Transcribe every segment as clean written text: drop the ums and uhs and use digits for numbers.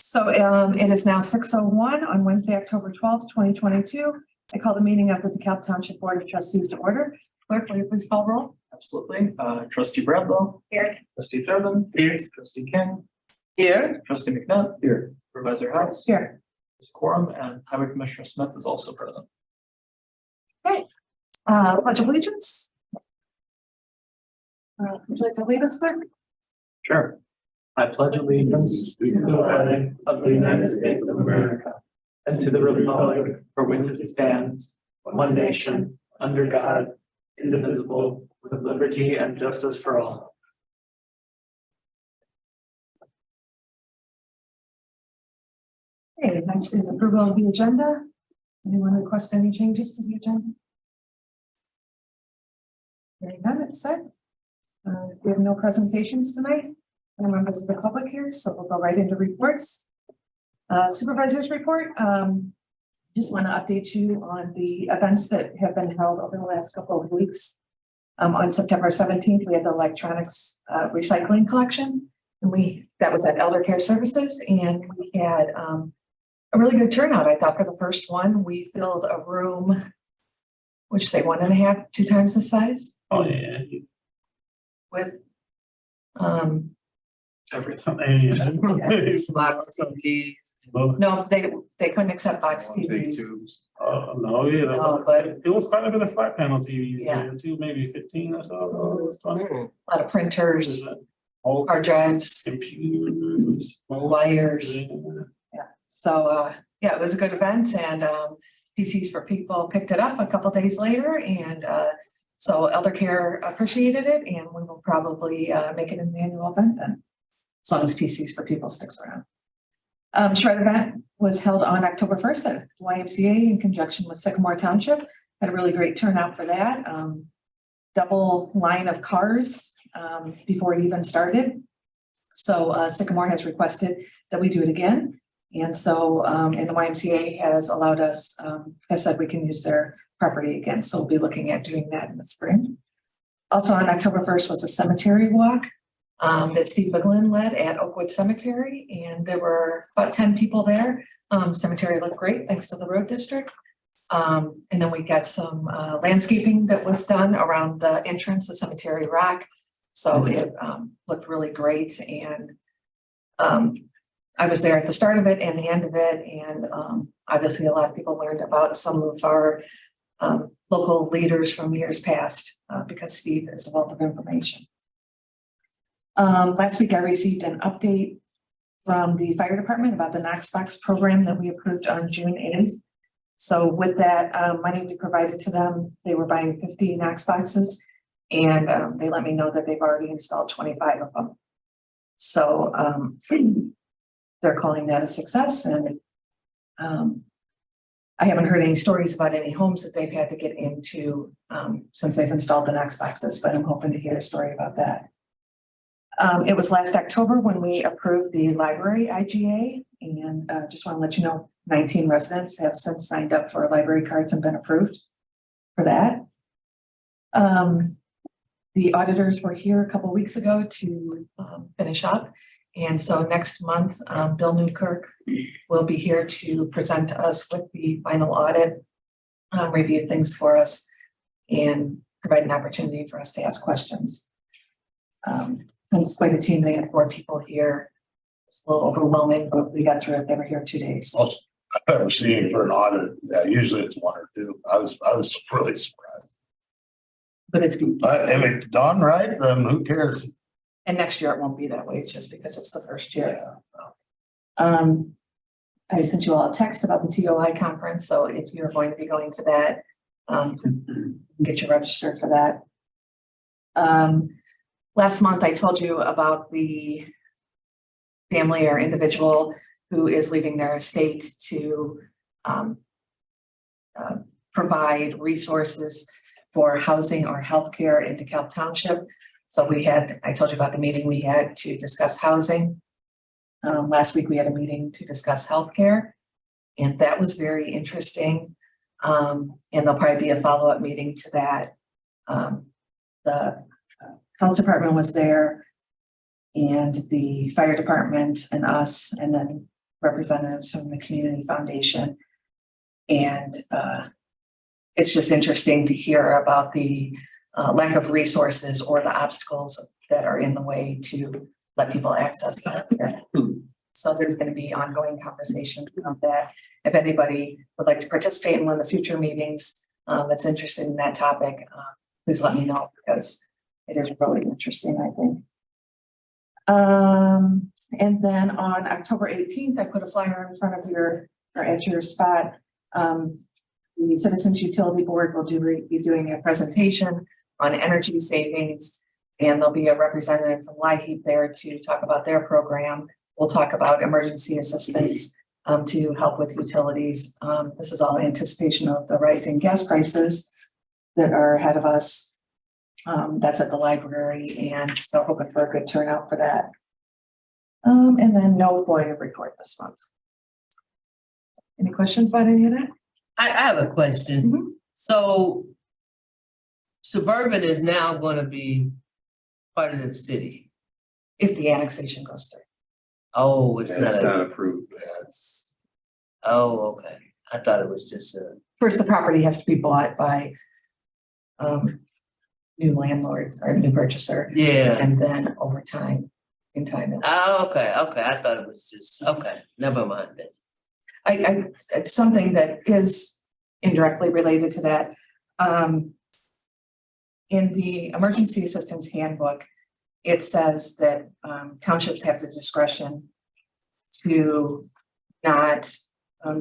So it is now 6:01 on Wednesday, October 12th, 2022. I call the meeting of the DeKalb Township Board of Trustees to order. Clerk, will you please call roll? Absolutely. Trustee Bradlow. Here. Trustee Thurman. Here. Trustee King. Here. Trustee McNutt. Here. Supervisor House. Here. There's a quorum, and Highway Commissioner Smith is also present. Okay. Pledge of allegiance. Would you like to lead us, clerk? Sure. I pledge allegiance to the flag of the United States of America and to the republic for which it stands, one nation, under God, indivisible, with liberty and justice for all. Okay, next is approval of the agenda. Anyone request any changes to the agenda? Hearing none, it's set. We have no presentations tonight. No members of the public here, so we'll go right into reports. Supervisors report. Just want to update you on the events that have been held over the last couple of weeks. On September 17th, we had the electronics recycling collection, and that was at Elder Care Services, and we had a really good turnout. I thought for the first one, we filled a room, which say 1.5, 2 times the size. Oh yeah, With everything. Box TVs. no, they couldn't accept box TVs. No, yeah, No, but it was quite a bit of flat panel TVs Yeah. there too, maybe 15 or so. It was 20. a lot of printers, All hard drives, computers, wires. Yeah. So yeah, it was a good event, and PCs for People picked it up a couple days later, and so Elder Care appreciated it, and we will probably make it an annual event then, as long as PCs for People sticks around. Shred event was held on October 1st at YMCA in conjunction with Sycamore Township. Had a really great turnout for that. Double line of cars before it even started. So Sycamore has requested that we do it again. And so and the YMCA has allowed us, has said we can use their property again. So we'll be looking at doing that in the spring. Also on October 1st was a cemetery walk that Steve Biglin led at Oakwood Cemetery. And there were about 10 people there. Cemetery looked great thanks to the road district. And then we got some landscaping that was done around the entrance, the cemetery rock. So it looked really great. And I was there at the start of it and the end of it. And obviously a lot of people learned about some of our local leaders from years past because Steve is a wealth of information. Last week I received an update from the fire department about the Knox Box program that we approved on June 8th. So with that money we provided to them, they were buying 50 Knox boxes, and they let me know that they've already installed 25 of them. So they're calling that a success, and I haven't heard any stories about any homes that they've had to get into since they've installed the Knox boxes, but I'm hoping to hear a story about that. It was last October when we approved the library IGA, and just want to let you know 19 residents have since signed up for library cards and been approved for that. The auditors were here a couple of weeks ago to finish up. And so next month, Bill Newkirk will be here to present us with the final audit, review things for us, and provide an opportunity for us to ask questions. It's quite a team. They had 4 people here. It's a little overwhelming, but we got through it. They were here 2 days. I've never seen for an audit. Yeah, usually it's 1 or 2. I was really surprised. But it's good. If it's done right, then who cares? And next year it won't be that way. It's just because it's the first year. Yeah. I sent you all a text about the TOI conference. So if you're going to be going to that, get you registered for that. Last month, I told you about the family or individual who is leaving their estate to provide resources for housing or healthcare in DeKalb Township. So I told you about the meeting we had to discuss housing. Last week, we had a meeting to discuss healthcare, and that was very interesting. And there'll probably be a follow-up meeting to that. The health department was there, and the fire department and us, and then representatives from the community foundation. And it's just interesting to hear about the lack of resources or the obstacles that are in the way to let people access healthcare. So there's going to be ongoing conversations about that. If anybody would like to participate in one of the future meetings that's interested in that topic, please let me know, because it is really interesting, I think. And then on October 18th, I put a flyer in front of your, or at your spot. The Citizens Utility Board will be doing a presentation on energy savings, and there'll be a representative from LIHEAP there to talk about their program. We'll talk about emergency assistance to help with utilities. This is all in anticipation of the rising gas prices that are ahead of us. That's at the library, and so hoping for a good turnout for that. And then no FOIA report this month. Any questions about any of that? I have a question. Mhm. So suburban is now going to be part of the city. If the annexation goes through. Oh, it's It's not. not approved. That's, Oh, okay. I thought it was just a. First, the property has to be bought by new landlords or new purchaser, Yeah. and then over time, in time. Oh, okay. Okay. I thought it was just okay. Never mind then. It's something that is indirectly related to that. In the emergency assistance handbook, it says that townships have the discretion to not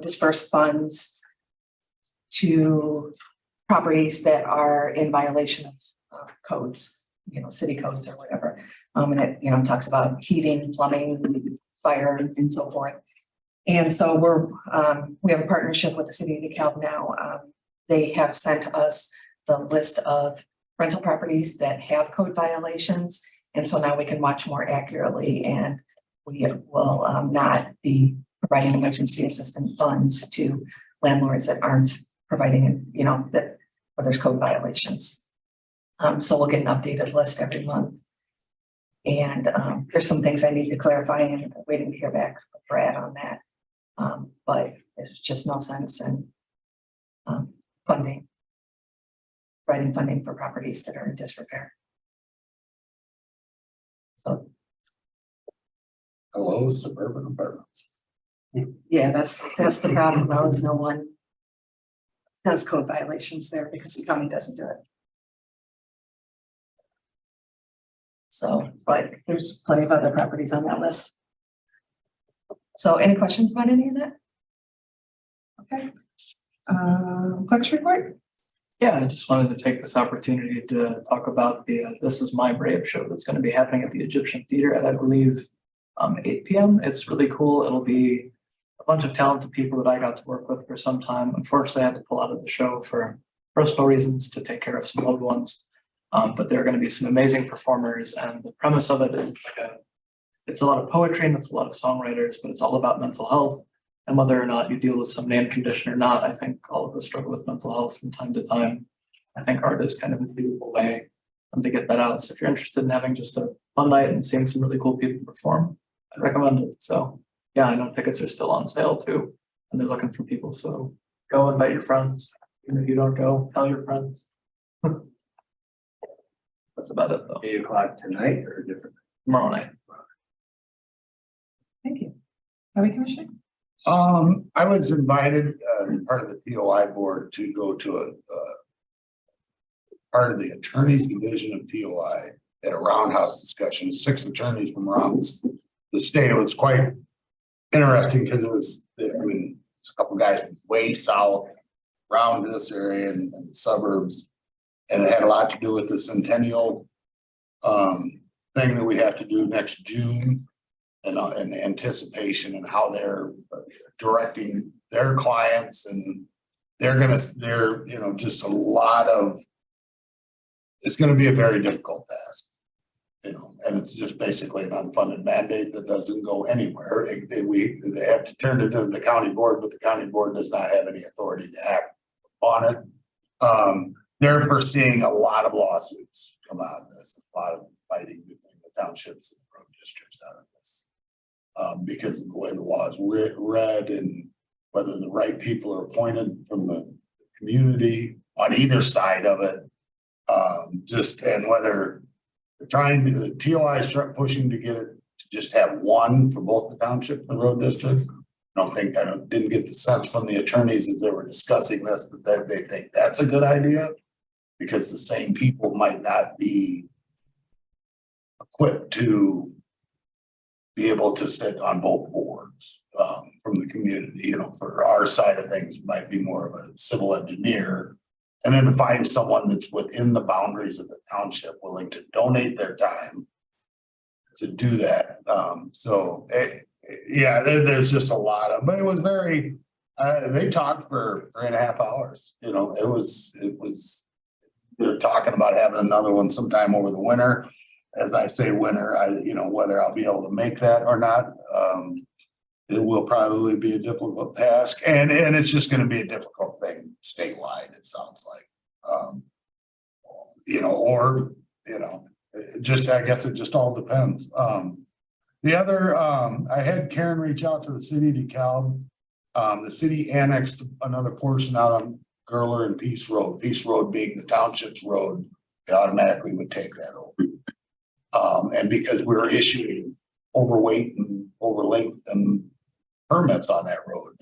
disperse funds to properties that are in violation of codes, city codes or whatever. And it, talks about heating, plumbing, fire, and so forth. And so we have a partnership with the city of DeKalb now. They have sent us the list of rental properties that have code violations. And so now we can watch more accurately, and we will not be providing emergency assistance funds to landlords that aren't providing, where there's code violations. So we'll get an updated list every month. And there's some things I need to clarify, and I'm waiting to hear back from Brad on that. But there's just no sense in providing funding for properties that are in disrepair. So, hello, suburban apartments. yeah, that's the problem. Now is no one has code violations there because the county doesn't do it. So, but there's plenty of other properties on that list. So any questions about any of that? Okay. Clerk's report? Yeah, I just wanted to take this opportunity to talk about the This Is My Brave show that's going to be happening at the Egyptian Theater at, I believe, 8 p.m. It's really cool. It'll be a bunch of talented people that I got to work with for some time. Unfortunately, I had to pull out of the show for personal reasons to take care of some loved ones. But there are going to be some amazing performers, and the premise of it is it's a lot of poetry and it's a lot of songwriters, but it's all about mental health. And whether or not you deal with some named condition or not, I think all of us struggle with mental health from time to time. I think art is kind of a beautiful way to get that out. So if you're interested in having just a fun night and seeing some really cool people perform, I'd recommend it. So yeah, I know tickets are still on sale too, and they're looking for people. So go invite your friends. Even if you don't go, tell your friends. That's about it though. 8 o'clock tonight or different? Tomorrow night. Thank you. Highway Commissioner? I was invited, part of the POI board to go to a part of the attorneys division of POI at a roundhouse discussion, 6 attorneys from around the state. It was quite interesting because it was, a couple guys from way south around this area and the suburbs. And it had a lot to do with the centennial thing that we have to do next June. And the anticipation and how they're directing their clients, and they're just a lot of, it's going to be a very difficult task, and it's just basically an unfunded mandate that doesn't go anywhere. They have to turn it to the county board, but the county board does not have any authority to act on it. They're foreseeing a lot of lawsuits come out of this, a lot of fighting between the townships and the road districts out of this. Because of the way the law is read and whether the right people are appointed from the community on either side of it. And whether they're trying to, the TOI start pushing to get it to just have one for both the township and the road district. Didn't get the sense from the attorneys as they were discussing this, that they think that's a good idea. Because the same people might not be equipped to be able to sit on both boards, from the community, for our side of things might be more of a civil engineer. And then to find someone that's within the boundaries of the township willing to donate their time to do that. There's just a lot of, but it was very, they talked for 3.5 hours, they're talking about having another one sometime over the winter. As I say winter, whether I'll be able to make that or not, it will probably be a difficult task, and it's just gonna be a difficult thing statewide, it sounds like. I guess it just all depends. The other, I had Karen reach out to the city of DeKalb. The city annexed another portion out on Gurler and Peace Road being the township's road, they automatically would take that over. And because we were issuing overweight and overlength and permits on that road,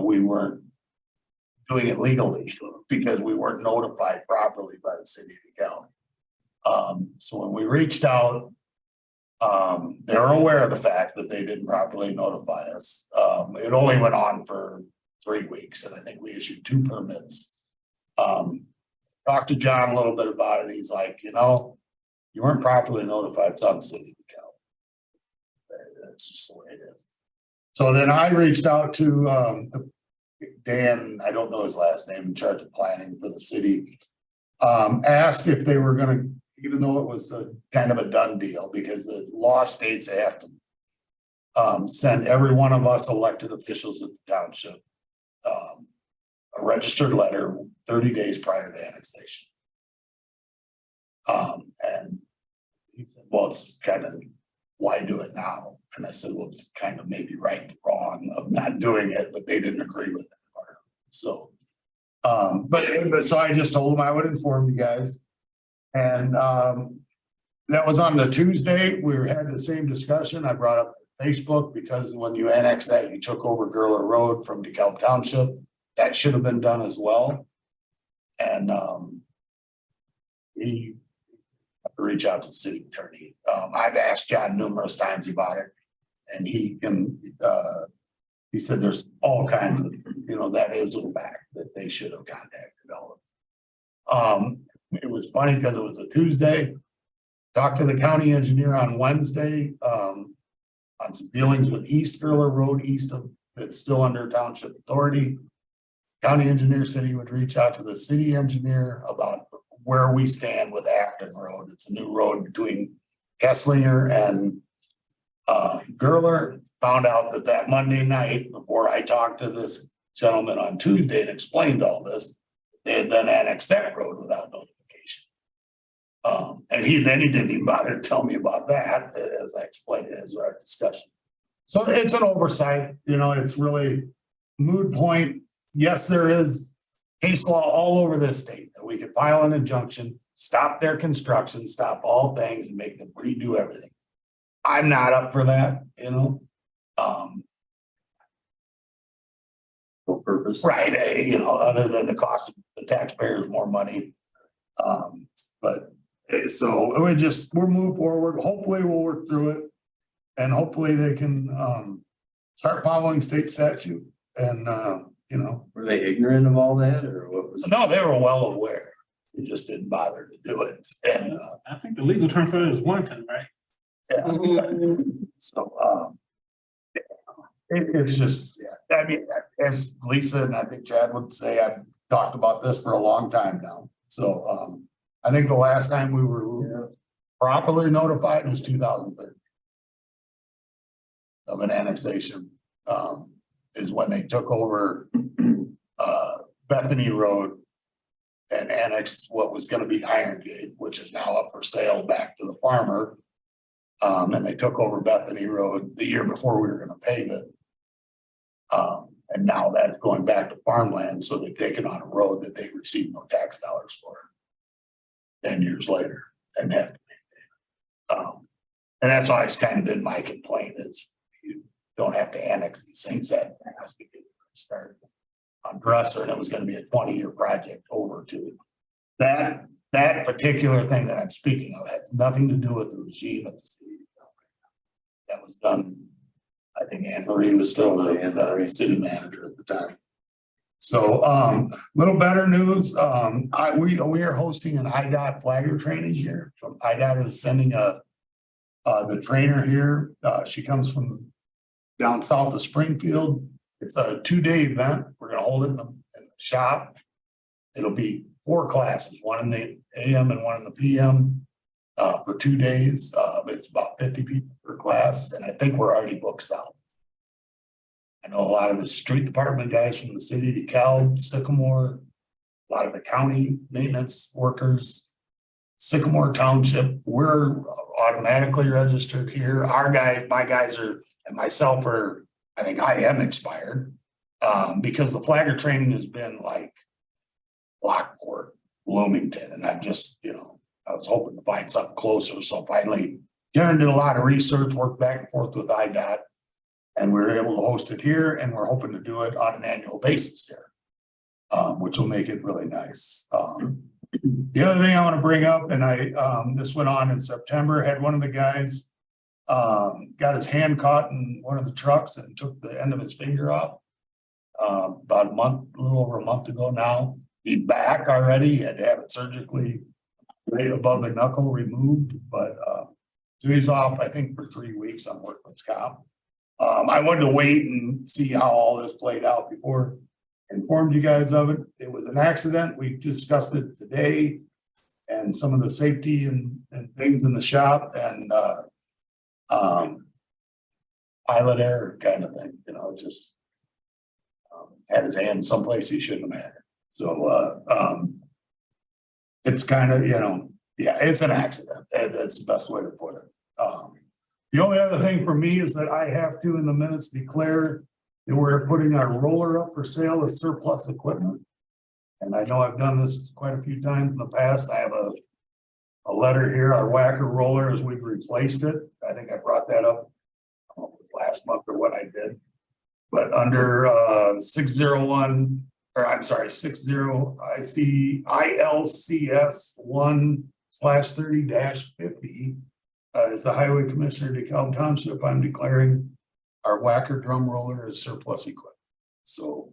we weren't doing it legally because we weren't notified properly by the city of DeKalb. So when we reached out, they're aware of the fact that they didn't properly notify us. It only went on for 3 weeks, and I think we issued 2 permits. Talked to John a little bit about it. He's like, you weren't properly notified. It's on the city of DeKalb. That's just the way it is. So then I reached out to Dan, I don't know his last name, in charge of planning for the city. Asked if they were gonna, even though it was a kind of a done deal, because the law states they have to send every one of us elected officials at the township a registered letter 30 days prior to annexation. And he said, well, it's kind of, why do it now? And I said, well, it's kind of maybe right the wrong of not doing it, but they didn't agree with that part. So, so I just told them I would inform you guys. And that was on the Tuesday. We had the same discussion. I brought up Facebook because when you annex that, you took over Gurler Road from DeKalb Township. That should have been done as well. And he have to reach out to the city attorney. I've asked John numerous times about it, and he said there's all kinds of, that is a fact that they should have contacted all of them. It was funny because it was a Tuesday. Talked to the county engineer on Wednesday on some dealings with East Gurler Road, east of, that's still under township authority. County engineer said he would reach out to the city engineer about where we stand with Afton Road. It's a new road between Kesslinger and Gurler. Found out that Monday night, before I talked to this gentleman on Tuesday and explained all this, they had then annexed that road without notification. And he didn't even bother to tell me about that, as I explained it as our discussion. So it's an oversight, it's really moot point. Yes, there is case law all over this state that we could file an injunction, stop their construction, stop all things and make them redo everything. I'm not up for that, No purpose. right, other than the cost of the taxpayers more money. So we'll move forward. Hopefully we'll work through it, and hopefully they can start following state statute. And Were they ignorant of all that, or what was? no, they were well aware. They just didn't bother to do it. And I think the legal term for it is wanton, right? yeah. So it's just, yeah. I mean, as Lisa and I think Chad would say, I've talked about this for a long time now. So I think the last time we were properly notified was 2013 of an annexation. Is when they took over Bethany Road and annexed what was going to be Iron Gate, which is now up for sale back to the farmer. And they took over Bethany Road the year before we were gonna pave it. And now that's going back to farmland, so they've taken on a road that they received no tax dollars for. 10 years later, and have to pay. And that's always kind of been my complaint is you don't have to annex these things that has to start on Dresser, and it was gonna be a 20-year project over to that. That particular thing that I'm speaking of has nothing to do with the regime of the city. That was done, I think Anne Marie was still the city manager at the time. So, little better news, we are hosting an IDOT flagger training here. From IDOT is sending the trainer here, she comes from down south of Springfield. It's a 2-day event, we're gonna hold it in the shop. It'll be 4 classes, one in the AM and one in the PM, for 2 days. It's about 50 people per class, and I think we're already booked out. I know a lot of the street department guys from the city, DeKalb, Sycamore, a lot of the county maintenance workers, Sycamore Township, we're automatically registered here. Our guys, my guys are, and myself are, I think I am expired. Because the flagger training has been like Lockport, Bloomington, and I'm just, I was hoping to find something closer. So finally, Darren did a lot of research, worked back and forth with IDOT, and we were able to host it here, and we're hoping to do it on an annual basis here, which will make it really nice. The other thing I want to bring up, and this went on in September, had one of the guys got his hand caught in one of the trucks and took the end of his finger off. About a little over a month ago now. He's back already. He had to have it surgically right above the knuckle removed, but so he's off, I think, for 3 weeks on workman's comp. I wanted to wait and see how all this played out before I informed you guys of it. It was an accident. We discussed it today and some of the safety and things in the shop and pilot error kind of thing, just had his hand someplace he shouldn't have had it. So it's kind of, yeah, it's an accident. That's the best way to put it. The only other thing for me is that I have to, in the minutes, declare that we're putting our roller up for sale as surplus equipment. And I know I've done this quite a few times in the past. I have a letter here, our whacker roller, as we've replaced it. I think I brought that up last month or what I did. But under 601, or I'm sorry, 60 ILCS 1/30-50 as the highway commissioner of DeKalb Township, I'm declaring our whacker drum roller as surplus equipment. So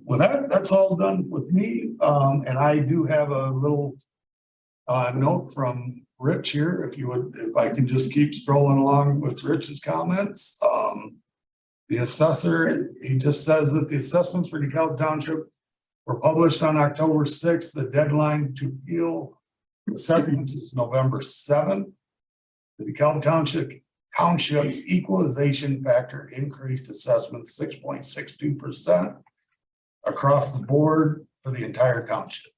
with that, that's all done with me. And I do have a little note from Rich here, if I can just keep strolling along with Rich's comments. The assessor, he just says that the assessments for DeKalb Township were published on October 6th. The deadline to appeal assessments is November 7th. The DeKalb Township's equalization factor increased assessment 6.62% across the board for the entire township.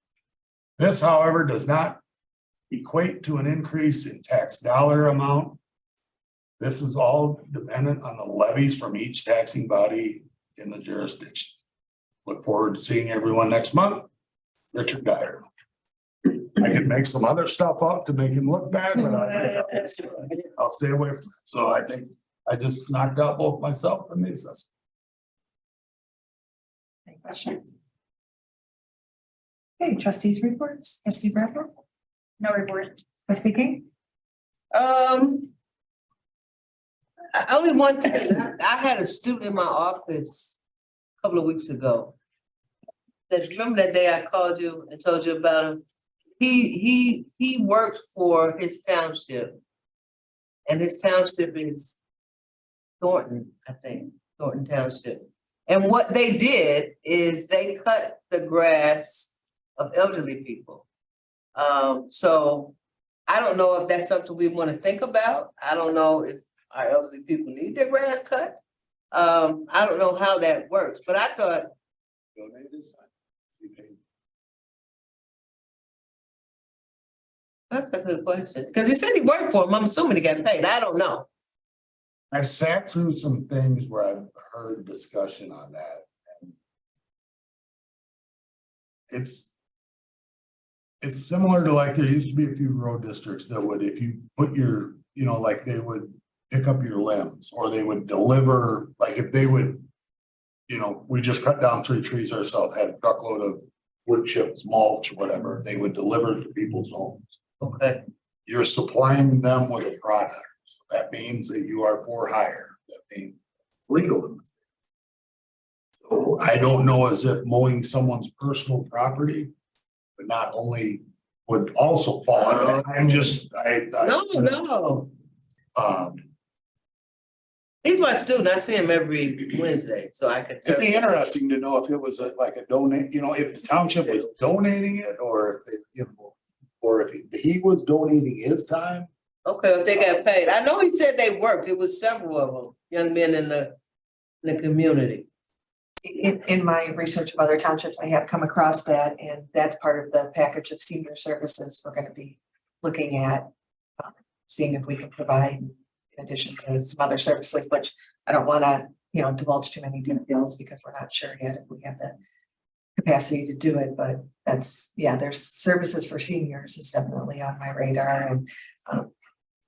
This, however, does not equate to an increase in tax dollar amount. This is all dependent on the levies from each taxing body in the jurisdiction. Look forward to seeing everyone next month. Richard Dyer. I can make some other stuff up to make him look bad, but I'll stay away from it. So I think I just knocked out both myself and the assessor. Any questions? Okay, trustees reports. Trustee Bradford? No report. Trustee King? Only one thing, I had a student in my office a couple of weeks ago. Remember that day I called you and told you about him? He worked for his township. And his township is Thornton, I think, Thornton Township. And what they did is they cut the grass of elderly people. So I don't know if that's something we want to think about. I don't know if our elderly people need their grass cut. I don't know how that works, but I thought That's a good question, because he said he worked for him, I'm assuming he got paid, I don't know. I've sat through some things where I've heard discussion on that. And it's similar to like, there used to be a few road districts that would, if you put your, you know, like they would pick up your limbs, or they would deliver, like if they would, you know, we just cut down 3 trees ourselves, had a truckload of wood chips, mulch, whatever, they would deliver to people's homes. Okay, You're supplying them with a product, so that means that you are for hire, that means legal. So I don't know as if mowing someone's personal property, but not only would also fall under that. I'm just, no, he's my student, I see him every Wednesday, so I could. it'd be interesting to know if it was like a donate, you know, if the township was donating it, or if it, you know, or if he was donating his time. Okay, if they got paid, I know he said they worked, it was several of them, young men in the community. In my research of other townships, I have come across that, and that's part of the package of senior services we're gonna be looking at. Seeing if we can provide, in addition to some other services, which I don't wanna, you know, divulge too many details because we're not sure yet if we have the capacity to do it, but that's, yeah, there's services for seniors is definitely on my radar.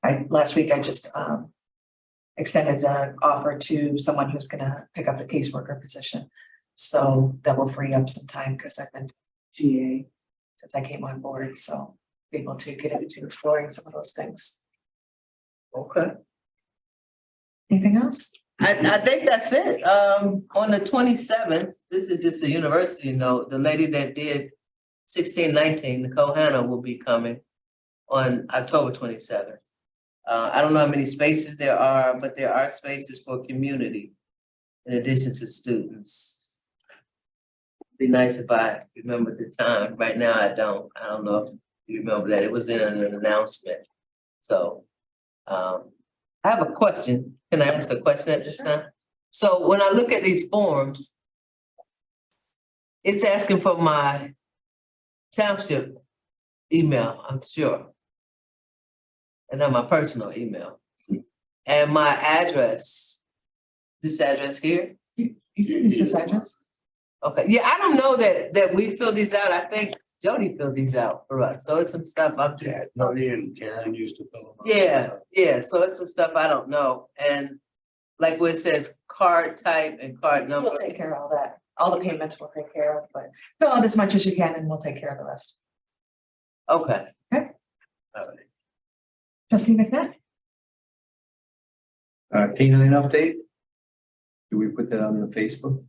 And last week I just extended an offer to someone who's gonna pick up a caseworker position. So that will free up some time because I've been GA since I came on board, so be able to get into exploring some of those things. Okay. Anything else? I think that's it. On the 27th, this is just a university note, the lady that did 1619, Nicole Hannah, will be coming on October 27th. I don't know how many spaces there are, but there are spaces for community in addition to students. Be nice if I remember the time. Right now, I don't know if you remember that. It was in an announcement. So, I have a question. Can I ask a question at this time? So when I look at these forms, it's asking for my township email, I'm sure. And not my personal email. And my address, this address here. You can use this address. Okay, yeah, I don't know that we fill these out. I think Jody filled these out for us. So it's some stuff I'm just. Yeah, Jody and Karen used to fill them out. Yeah, so it's some stuff I don't know. And like where it says card type and card number. We'll take care of all that. All the payments we'll take care of, but fill out as much as you can and we'll take care of the rest. Okay. Okay. All right. Trustee McNabb? Canine update? Do we put that on the Facebook?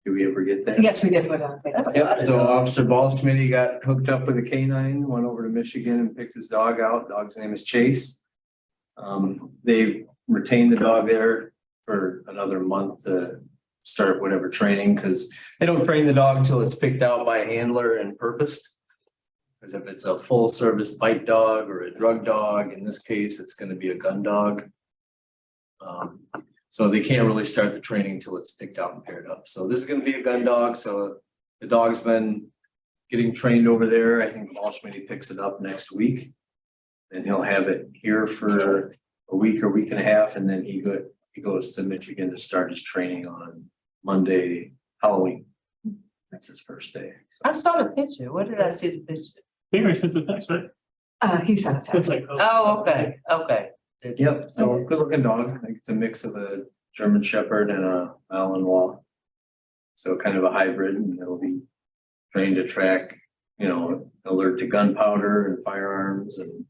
Do we ever get that? Yes, we did put it on Facebook. Yep, so Officer Ball Smitty got hooked up with a canine, went over to Michigan and picked his dog out. Dog's name is Chase. They retained the dog there for another month to start whatever training, because they don't train the dog until it's picked out by a handler and purposed. Because if it's a full service bite dog or a drug dog, in this case, it's going to be a gun dog. So they can't really start the training until it's picked out and paired up. So this is going to be a gun dog. So the dog's been getting trained over there. I think Walshman picks it up next week. And he'll have it here for a week or week and a half. And then he goes to Michigan to start his training on Monday, Halloween. That's his first day. So. I saw the picture. Where did I see the picture? Barry sent the text, right? He sent it to It's us. like. Oh, okay. Yep, so good looking dog. I think it's a mix of a German Shepherd and a Malinois. So kind of a hybrid, and it'll be trained to track, alert to gunpowder and firearms, and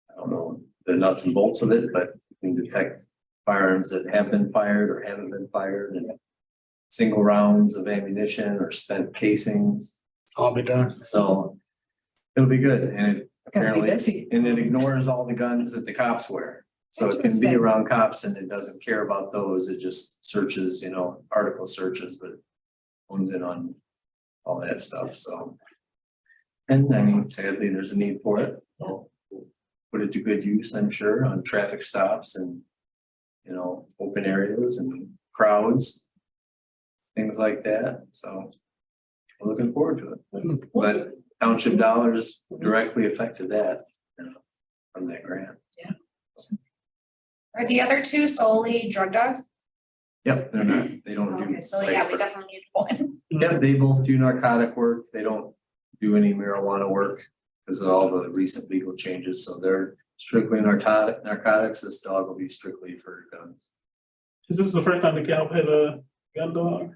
I don't know the nuts and bolts of it, but you can detect firearms that have been fired or haven't been fired, and single rounds of ammunition or spent casings. I'll be done. So it'll be good, and it Gonna be apparently, busy. and it ignores all the guns that the cops wear. So it can be Interesting. around cops and it doesn't care about those. It just searches, article searches, but hones in on all that stuff. So, and I mean, sadly, there's a need for it. We'll put it to good use, I'm sure, on traffic stops and, open areas and crowds, things like that. So we're looking forward to it. But township dollars directly affected that, from that grant. Are the other two solely drug dogs? Yep, they're not, they don't do. Okay, so yeah, we like- definitely need one. Yeah, they both do narcotic work. They don't do any marijuana work because of all the recent legal changes. So they're strictly narcotics. This dog will be strictly for guns. Is this the first time DeKalb had a gun dog?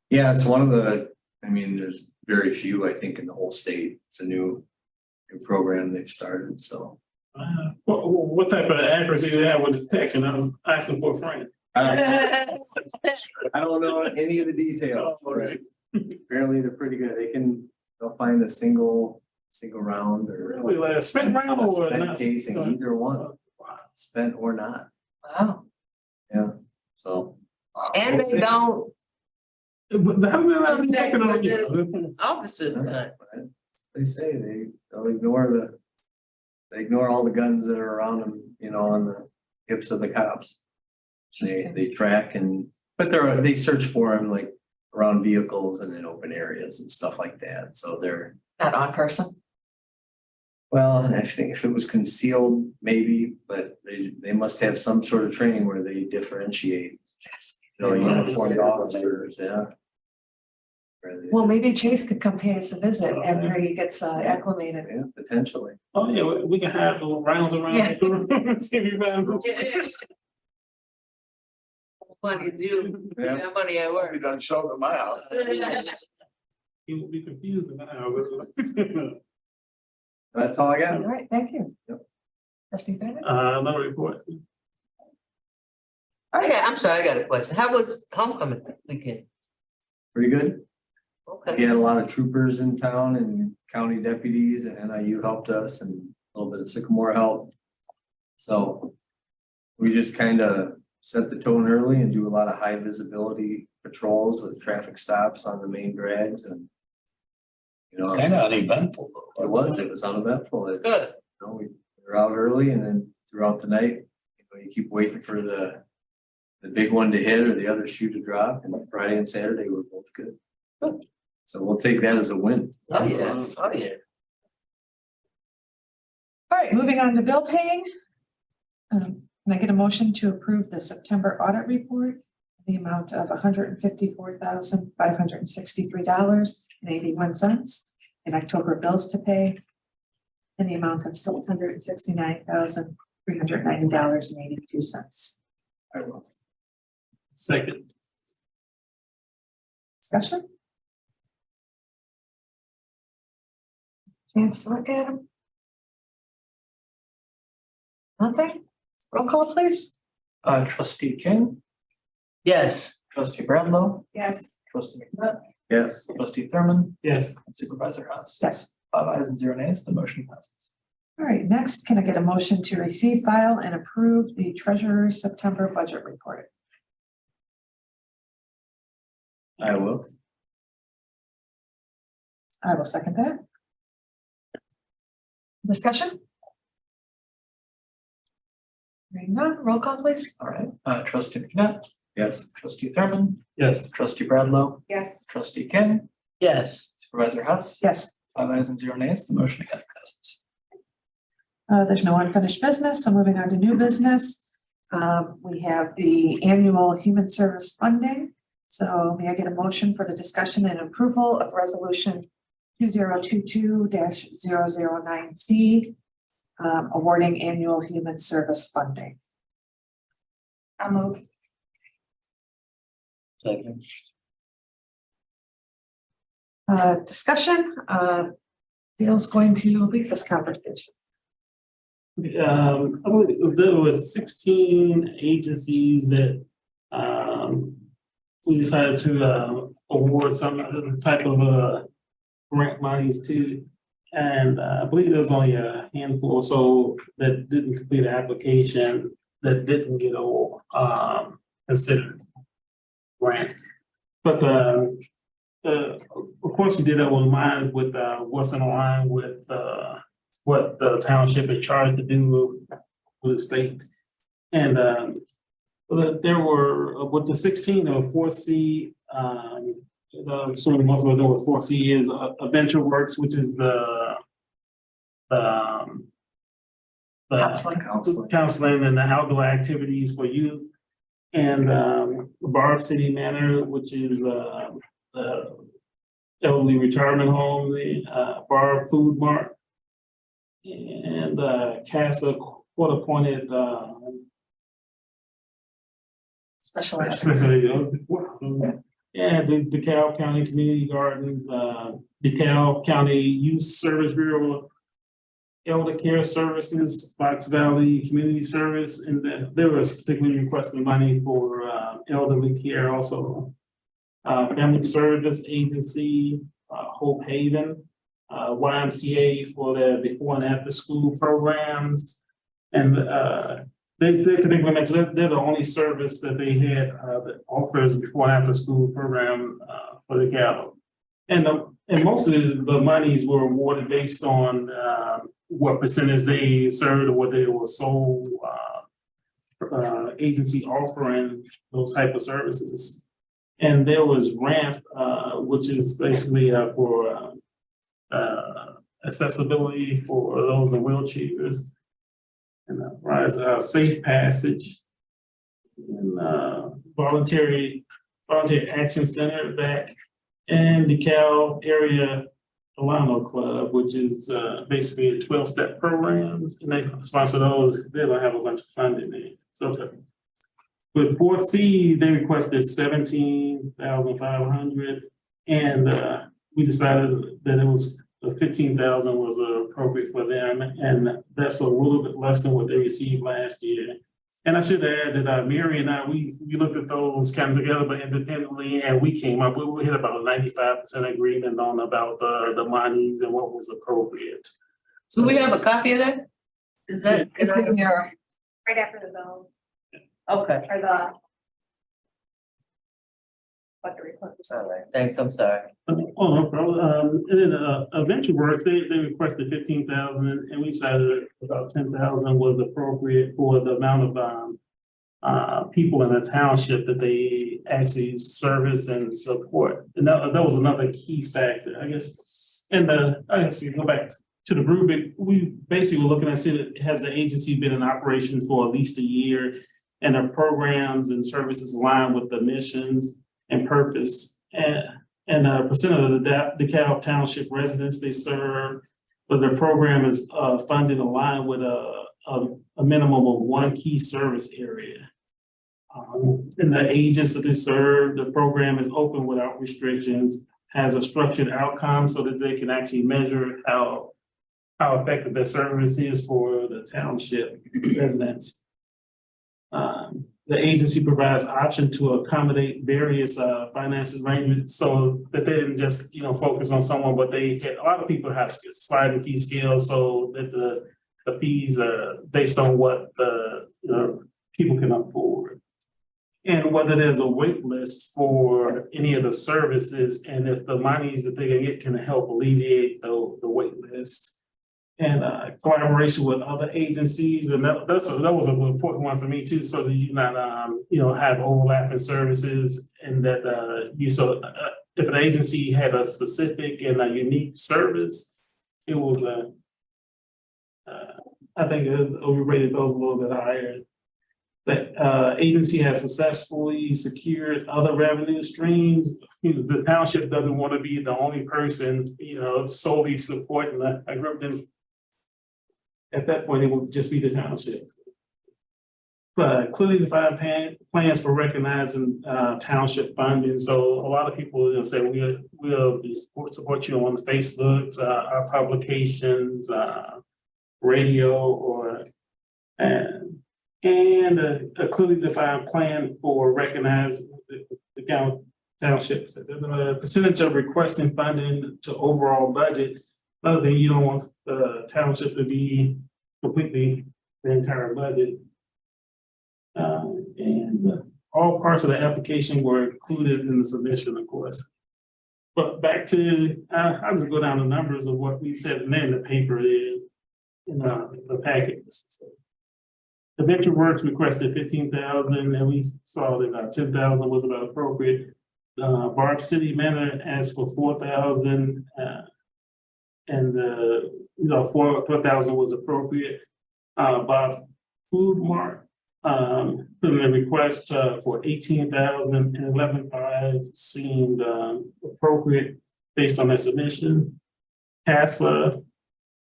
Yeah, it's one of the, I mean, there's very few, I think, in the whole state. It's a new program they've started, so. What type of accuracy do they have with detection? I'm asking for a friend. I don't know any of the details, Oh, but right. apparently they're pretty good. They'll find a single round or Really, like a spent round a or spent not? casing, either one, Wow. spent or not. Wow. Yeah, so. And they don't, But how many So times checking on that- you? officers gun. They say they'll ignore they ignore all the guns that are around them, on the hips of the cops. They track but they search for them like around vehicles and in open areas and stuff like that, so they're. Not on person. Well, I think if it was concealed, maybe, but they must have some sort of training where they differentiate. Uniformed officers, yeah. Well, maybe Chase could come pay us a visit after he gets acclimated. Yeah, potentially. Oh, yeah, we can have the rounds around. Yeah. See if you find them. Money is you, Yeah. yeah, money at work. We done showed at my house. He will be confused now. That's all I All got. right, thank you. Yep. Trustee Bennett? Another report. I'm sorry, I got a question. How was homecoming weekend? Pretty good. Okay. We had a lot of troopers in town and county deputies and NIU helped us and a little bit of Sycamore help. So we just kind of set the tone early and do a lot of high visibility patrols with traffic stops on the main drags and. It's kind of uneventful though. It was uneventful. Good. We were out early and then throughout the night, you keep waiting for the big one to hit or the other shoe to drop, and Friday and Saturday were both good. So we'll take that as a win. Oh, yeah, oh, yeah. All right, moving on to bill paying. Can I get a motion to approve the September audit report? The amount of $154,563.81 and October bills to pay. In the amount of $669,390.82. I will. Second. Discussion? Chance to look at them? Nothing? Roll call, please. Trustee King, Yes. trustee Bradlow, Yes. trustee McNutt, Yes. trustee Thurman, Yes. and supervisor Haas. Yes. 5 ayes and 0 nays, the motion passes. All right, next, can I get a motion to receive, file, and approve the treasurer's September budget report? I will. I will second that. Discussion? Hearing none, roll call, please. All right, trustee McNutt, Yes. trustee Thurman, Yes. trustee Bradlow, Yes. trustee King, Yes. supervisor Haas. Yes. 5 ayes and 0 nays, the motion passes. There's no unfinished business, so moving on to new business. We have the annual human service funding. So may I get a motion for the discussion and approval of resolution 2022-009C, awarding annual human service funding. I'll move. Second. Discussion, Dale's going to lead this conversation. I believe there was 16 agencies that we decided to award some type of grant monies to. And I believe there was only a handful or so that didn't complete the application, that didn't get considered grant. But of course, we did that in mind with what's in line with what the township is charged to do with the state. And there were, with the 16, there were 4C so most of it was 4C is Adventure Works, which is the counseling and the outdoor activities for youth. And Barb City Manor, which is the elderly retirement home, the Barb Food Mart. And CASA court appointed Special ed. Yeah, the DeKalb County Community Gardens, DeKalb County Youth Service Bureau, Elder Care Services, Fox Valley Community Service, and then there was particularly requesting money for elderly care also. Family Service Agency, Hope Haven, YMCA for the before and after school programs. And they particularly mentioned they're the only service that they had that offers before and after school program for the cattle. And most of the monies were awarded based on what percentage they served or what they were sole agency offering those type of services. And there was RAMP, which is basically for accessibility for those in wheelchairs. And rise safe passage and voluntary action center back and DeKalb area Alano Club, which is basically 12-step programs, and they sponsor those. They don't have a bunch of funding there. So with 4C, they requested 17,500, and we decided that it was the 15,000 was appropriate for them, and that's a little bit less than what they received last year. And I should add that Mary and I, we looked at those kind of together, but independently, and we came up, we hit about a 95% agreement on about the monies and what was appropriate. So we have a copy of that? Is that? Right after the bill, Okay. or the. What the request was. All right, thanks, I'm sorry. Oh, no problem. And then Adventure Works, they requested 15,000, and we decided about 10,000 was appropriate for the amount of people in the township that they actually service and support. And that was another key factor, I guess. And I guess you go back to the rubric, we basically were looking at it, has the agency been in operation for at least a year, and their programs and services align with the missions and purpose, and percent of the DeKalb Township residents they serve, but their program is funded aligned with a minimum of one key service area. And the agents that they serve, the program is open without restrictions, has a structured outcome so that they can actually measure how effective their service is for the township residents. The agency provides option to accommodate various financial arrangements so that they didn't just, focus on someone, but they had, a lot of people have sliding fee scales so that the fees are based on what the people can afford. And whether there's a wait list for any of the services, and if the monies that they can get can help alleviate the wait list. And collaboration with other agencies, and that was an important one for me too, so that you not have overlapping services, and that if an agency had a specific and a unique service, it was I think we rated those a little bit higher. The agency has successfully secured other revenue streams. The township doesn't want to be the only person solely supporting a group. Then at that point, it would just be the township. But clearly defined plans for recognizing township funding. So a lot of people say we'll support you on Facebook, our publications, radio, and a clearly defined plan for recognizing the townships. The percentage of requesting funding to overall budget. Another thing, you don't want the township to be completely the entire budget. And all parts of the application were included in the submission, of course. But back to, I'll just go down the numbers of what we said in the paper in the packets. The Venture Works requested 15,000, and we saw that 10,000 was about appropriate. Barb City Manor asked for 4,000, and four thousand was appropriate. Bob Food Mart, put in a request, for 18,000, and 11,500 seemed, appropriate based on their submission. CASA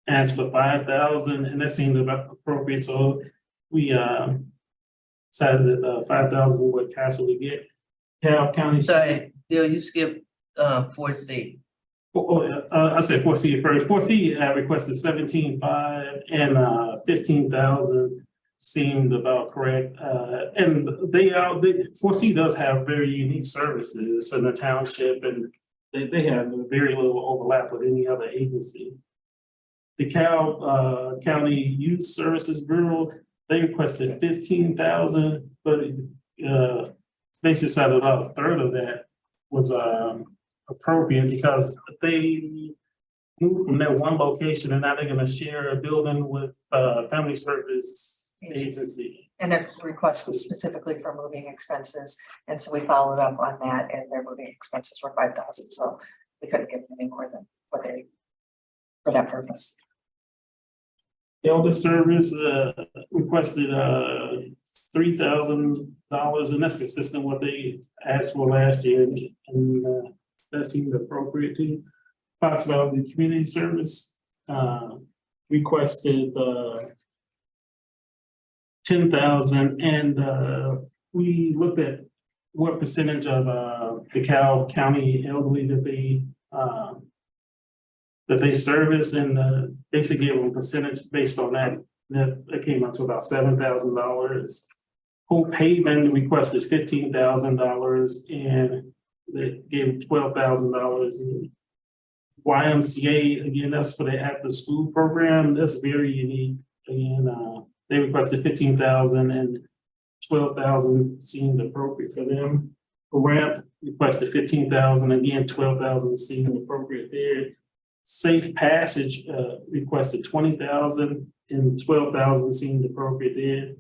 asked for 5,000, and that seemed about appropriate, so we, decided that, 5,000 what CASA would get. DeKalb County. Sorry, Dale, you skipped, 4C. I said 4C first. 4C requested 17,500 and 15,000 seemed about correct. And 4C does have very unique services in the township, and they have very little overlap with any other agency. DeKalb County Youth Services Bureau, they requested 15,000, but basically said about a third of that was appropriate because they moved from that one location and now they're gonna share a building with Family Service Agency. And their request was specifically for moving expenses, and so we followed up on that, and their moving expenses were 5,000, so we couldn't give them any more than what they, for that purpose. Elder Service requested $3,000, and that's consistent with what they asked for last year, and that seemed appropriate too. Fox Valley Community Service requested 10,000, and we looked at what percentage of DeKalb County elderly that they service, and basically gave them a percentage based on that. That came out to about $7,000. Hope Haven requested $15,000, and they gave $12,000. YMCA, again, that's for the after school program. That's very unique. Again, they requested 15,000 and 12,000 seemed appropriate for them. Ramp requested 15,000, again, 12,000 seemed appropriate there. Safe Passage requested 20,000 and 12,000 seemed appropriate there.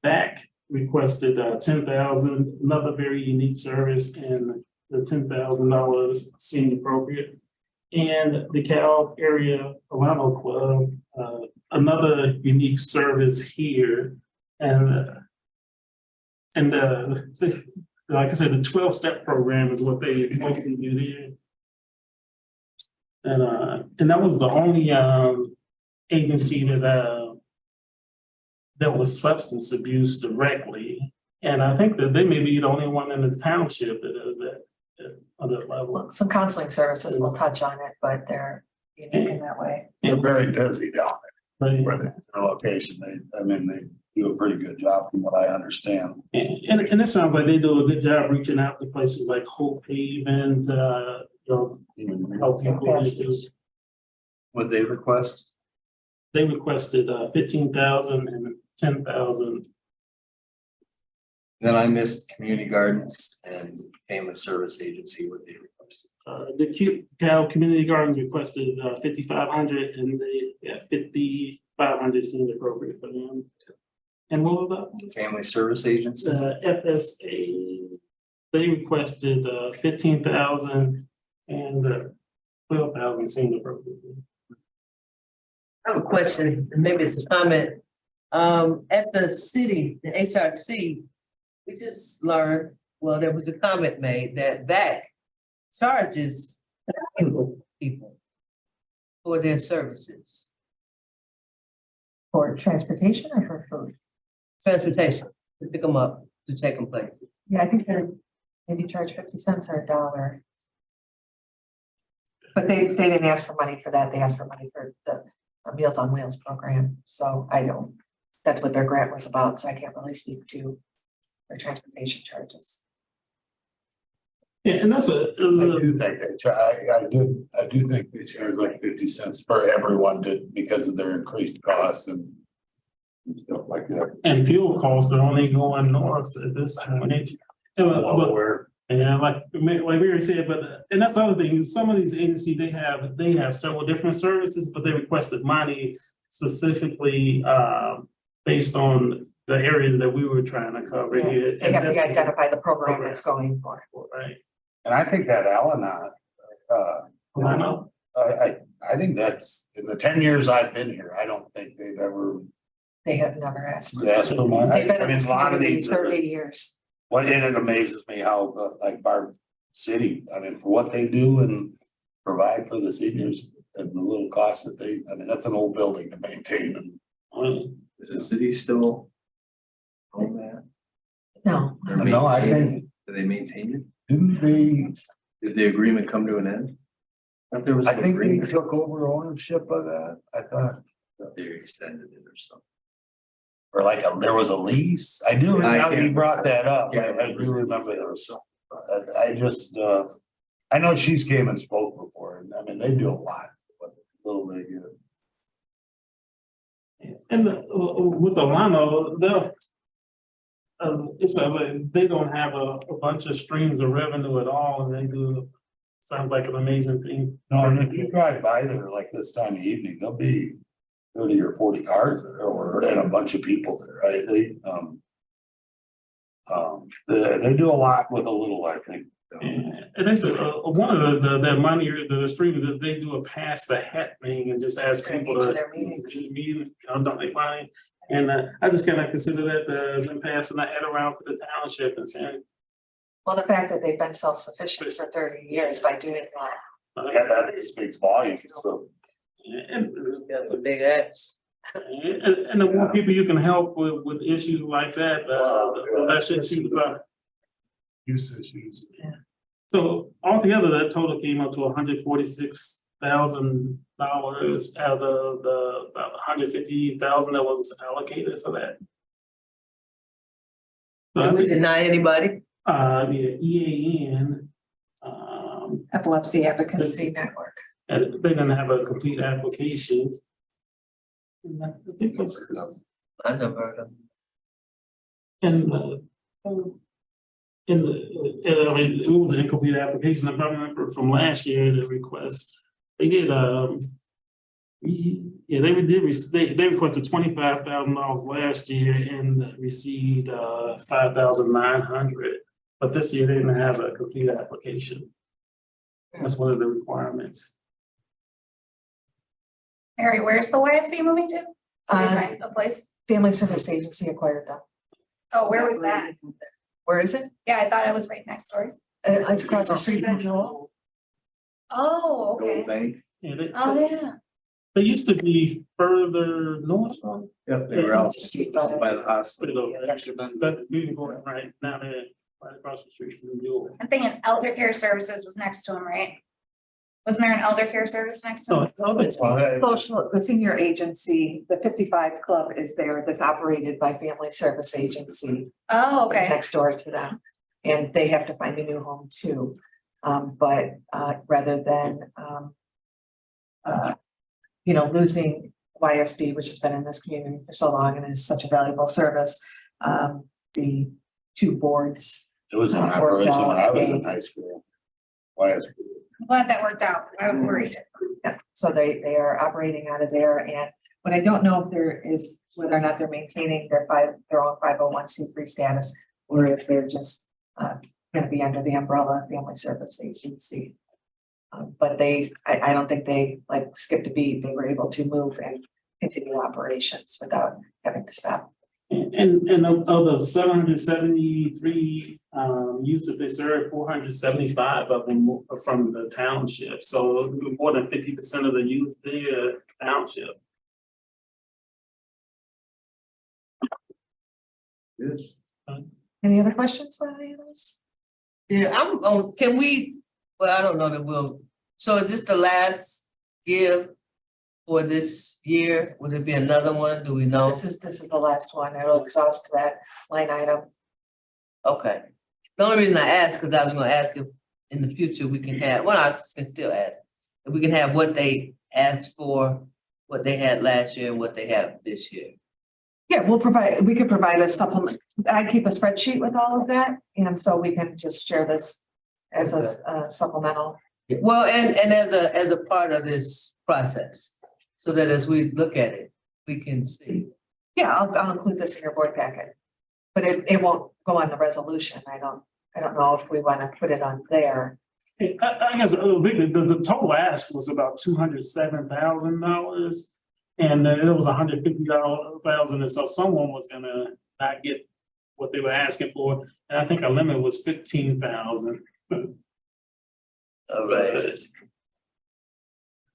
Back requested 10,000, another very unique service, and the $10,000 seemed appropriate. And the DeKalb Area Alano Club, another unique service here, and like I said, the 12-step program is what they mostly do there. And that was the only agency that was substance abuse directly. And I think that they may be the only one in the township that does that on that level. Some counseling services will touch on it, but they're unique in that way. They're very busy down Right. there, where their location, they do a pretty good job from what I understand. And it sounds like they do a good job reaching out to places like Hope Haven, help people. What they request? They requested 15,000 and 10,000. Then I missed Community Gardens and Family Service Agency, what they requested. The DeKalb Community Gardens requested 5,500, and they 5,500 seemed appropriate for them. And what was that? Family Service Agency. FSA, they requested 15,000 and 12,000 seemed appropriate. I have a question, and maybe it's a comment. At the city, the HRC, we just learned, well, there was a comment made that VAC charges people for their services, For transportation or for food? transportation, to pick them up, to take them places. Yeah, I think they're maybe charge 50 cents or $1. But they didn't ask for money for that. They asked for money for the Meals on Wheels program. So that's what their grant was about. So I can't really speak to their transportation charges. Yeah, and that's I do think I do think they charge like 50 cents per everyone because of their increased costs and stuff like that. and fuel costs are only going north at this point. And like Mary said, and that's the other thing, some of these agencies, they have several different services, but they requested money specifically based on the areas that we were trying to cover here. They have to identify the program it's going for. Right. And I think that Al-Anon, I know. I think that's, in the 10 years I've been here, I don't think they've ever They have never asked. asked for money. They've been I in mean, this a lot of community these, 30 years. well, and it amazes me how, like, our city, I mean, for what they do and provide for the seniors and the little costs that they, I mean, that's an old building to maintain and. Is the city still own that? No. They're No, I maintaining think- it? Do they maintain it? Didn't they, Did the agreement come to an end? I thought there was I an think they agreement. took over ownership of that, I thought, They extended it or something. or like there was a lease, I do, I now that you can't- brought that up, can't I do remember there was some. I just, I know she's came and spoke before, and I mean, they do a lot, what little they do. And with Alano, they'll. It's like they don't have a bunch of streams of revenue at all, and they do, sounds like an amazing thing. No, and if you drive by there like this time of evening, there'll be 30 or 40 cars there, or and a bunch of people there, right? They do a lot with a little, I think. And they said, one of the money, the stream that they do a pass the hat thing and just ask Bring people each to. of their meetings. Donate money, and I just kind of consider that, them passing the hat around to the township and saying. Well, the fact that they've been self-sufficient for 30 years by doing that. Yeah, that speaks volumes, so. And, That's a big ass. and the more people you can help with issues like that, the less issues are. Use issues. So altogether, that total came up to $146,000 out of the about $150,000 that was allocated for that. So I Did we think, deny anybody? the EAN, Epilepsy Advocacy Network. and they didn't have a complete application. And I think that's, I never heard of them. and I mean, it was an incomplete application. I remember from last year, the request, they did, they requested $25,000 last year and received, 5,900. But this year they didn't have a complete application. That's one of the requirements. Mary, where's the YSB moving to? Did they Uh, find a place? Family Service Agency acquired them. Oh, where was that? Where is it? Yeah, I thought it was right next door. It's across the street from Joel. Oh, The old okay. bank. Yeah, Oh, yeah. they used to be further north on. Yep, they were out by the hospital. But we can go right now, they're right across the street from Jewel. I'm thinking Elder Care Services was next to him, right? Wasn't there an Elder Care Service next to him? Social, the senior agency, the 55 Club is there that's operated by Family Service Agency. Oh, It's okay. next door to them. And they have to find a new home too. But rather than losing YSB, which has been in this community for so long and is such a valuable service, the two boards. It was when I was in high school. Why is? I'm glad that worked out. I was worried. Yeah, so they are operating out of there, and what I don't know if there is, whether or not they're maintaining their own 501c3 status, or if they're just gonna be under the umbrella Family Service Agency. But I don't think they like skipped a beat. They were able to move and continue operations without having to stop. And of the 773 youths that they serve, 475 of them are from the township. So more than 50% of the youth there township. Yes. Any other questions for any of us? Yeah, I'm on, can we, well, I don't know that we'll, so is this the last give for this year? Would it be another one? Do we know? This is the last one. It'll exhaust that line item. Okay. The only reason I asked, because I was gonna ask if in the future we can have, well, I can still ask. If we can have what they asked for, what they had last year and what they have this year. Yeah, we could provide a supplement. I keep a spreadsheet with all of that, and so we can just share this as a supplemental. Well, and as a part of this process, so that as we look at it, we can see. Yeah, I'll include this in your board packet. But it won't go on the resolution. I don't know if we want to put it on there. I guess the total ask was about $207,000. And it was $150,000, and so someone was gonna not get what they were asking for, and I think our limit was 15,000. All right.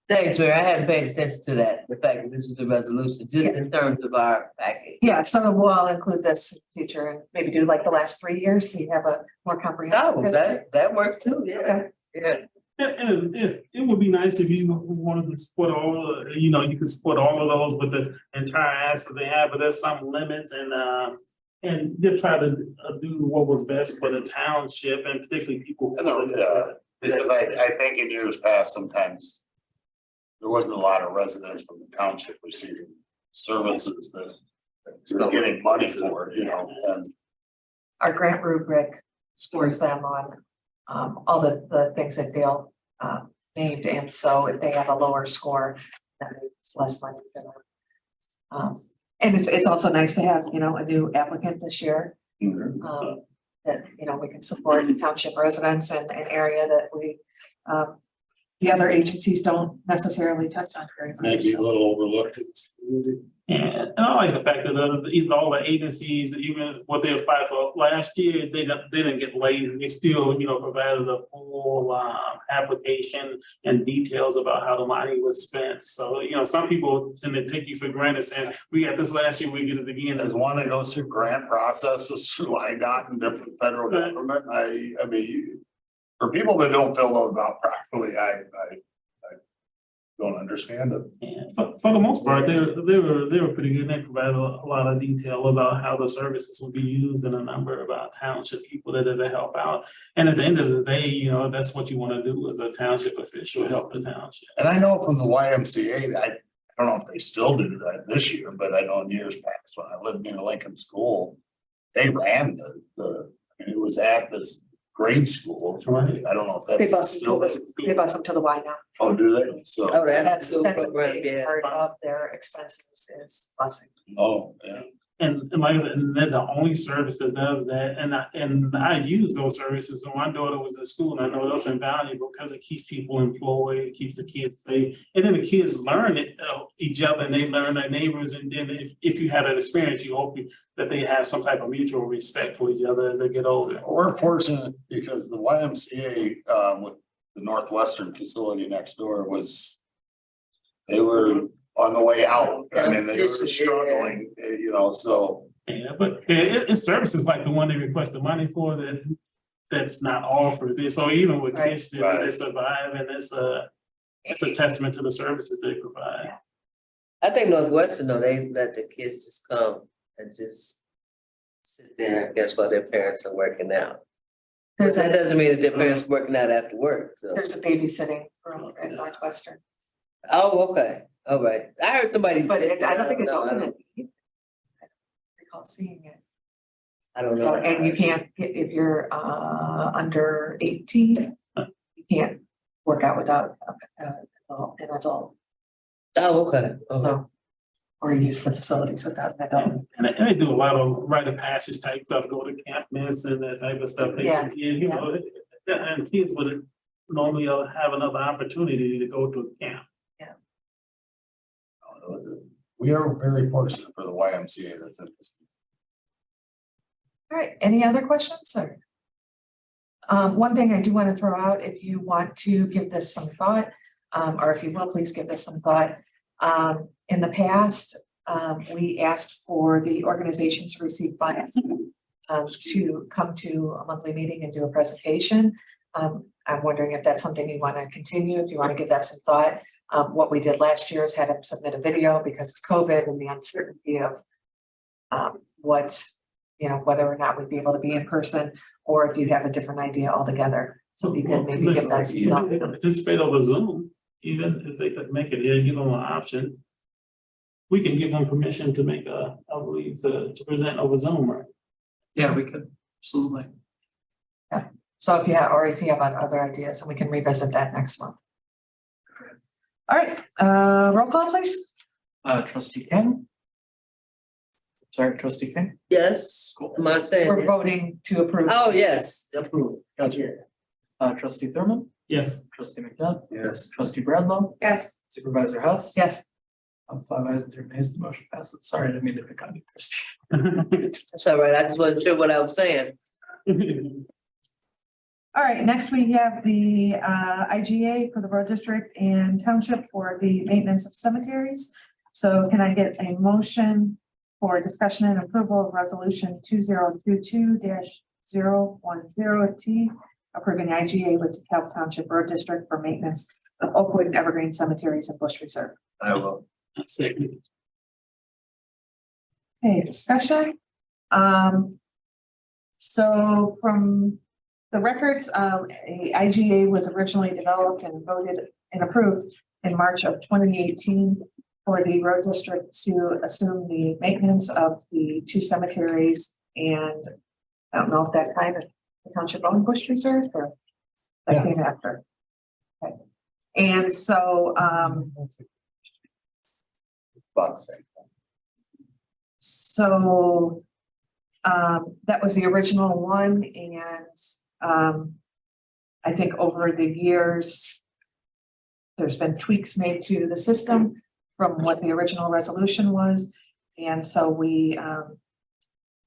Thanks, Mary. I hadn't paid attention to that, the fact that this was a resolution, just in terms of our package. Yeah, so we'll include this in the future and maybe do like the last 3 years, so you have a more comprehensive. Oh, history. that works too, yeah, Okay. yeah. And it would be nice if you wanted to support all, you could support all of those with the entire ask that they have, but there's some limits and just try to do what was best for the township and particularly people. Because I think in years past, sometimes there wasn't a lot of residents from the township receiving services that they're getting money for, and Our grant rubric scores them on all the things that Dale named, and so if they have a lower score, then it's less money for them. And it's also nice to have, a new applicant this year. That, we can support the township residents in an area that the other agencies don't necessarily touch on very much. maybe a little overlooked in this community. And I like the fact that all the agencies, even what they applied for last year, they didn't get lazy. They still, provided a full application and details about how the money was spent. So, some people tend to take you for granted saying, we got this last year, we get it again. As one that goes through grant processes through IDOT and different federal government, I mean, for people that don't fill those out properly, I don't understand it. And for the most part, they were pretty good. They provided a lot of detail about how the services will be used and a number about township people that help out. And at the end of the day, that's what you want to do as a township official, help the township. And I know from the YMCA, I don't know if they still do that this year, but I know in years past, when I lived near Lincoln School, they ran it was at this grade school. Right. I don't know if They that's bus still. them to the Y now. Oh, do they? So, Oh, That's the a program, big yeah. part of their expenses is busing. oh, yeah. And like I said, and they're the only service that does that. And I use those services when my daughter was in school, and I know those are invaluable because it keeps people employed, it keeps the kids safe. And then the kids learn each other, and they learn their neighbors. And then if you had an experience, you hope that they have some type of mutual respect for each other as they get older. We're fortunate because the YMCA with the Northwestern facility next door they were on the way out. I mean, they were struggling, so. Yeah, but it's services like the one they request the money for that's not offered. So even with Right. kids, they Right. survive, and it's a testament to the services they provide. I think Northwestern, though, they let the kids just come and just sit there, I guess, while their parents are working out. There's That a, doesn't mean that their parents are working out after work, so. there's a babysitting room at Northwestern, Oh, okay, all right. I heard somebody. but I don't think it's No, I open. don't- I recall seeing it. I don't So, know. and you can't, if you're under 18, you can't work out without an adult, Oh, okay, okay. so. Or use the facilities without an adult. And they do a lot of rite of passage type stuff, go to camp meets and that type of stuff. Yeah. And kids would normally have another opportunity to go to a camp. We are very fortunate for the YMCA that's in this. All right, any other questions or? One thing I do want to throw out, if you want to give this some thought, or if you will, please give this some thought. In the past, we asked for the organizations to receive funds to come to a monthly meeting and do a presentation. I'm wondering if that's something you want to continue, if you want to give that some thought. What we did last year is had to submit a video because of COVID and the uncertainty of whether or not we'd be able to be in person, or if you have a different idea altogether. So you can maybe give that some thought. They could participate over Zoom, even if they could make it here, give them an option. We can give them permission to make to present over Zoom, right? Yeah, we could, absolutely. So if you have other ideas, and we can revisit that next month. All right, roll call, please. Trustee King, Sorry, trustee King. Yes, am I saying? We're that? voting to approve. Oh, yes, approve. Gotcha. Trustee Thurman, Yes. trustee McDonough, Yes. trustee Bradlow, Yes, supervisor Hess. Yes, 5 ayes and 3 nays, the motion passes. Sorry, I didn't mean to pick on you, trustee. That's all right. I just wasn't sure what I was saying. all right, next we have the IGA for the road district and township for the maintenance of cemeteries. So can I get a motion for discussion and approval of resolution 2022-010T, approving IGA with DeKalb Township Road District for maintenance of Oakwood and Evergreen cemeteries and bush reserve. I will. Second. Okay, discussion. So from the records, a IGA was originally developed and voted and approved in March of 2018 for the road district to assume the maintenance of the 2 cemeteries. And I don't know if that kind of the township owned bush reserve or that came after. Okay. And so, About the same. So that was the original one, and I think over the years, there's been tweaks made to the system from what the original resolution was. And so we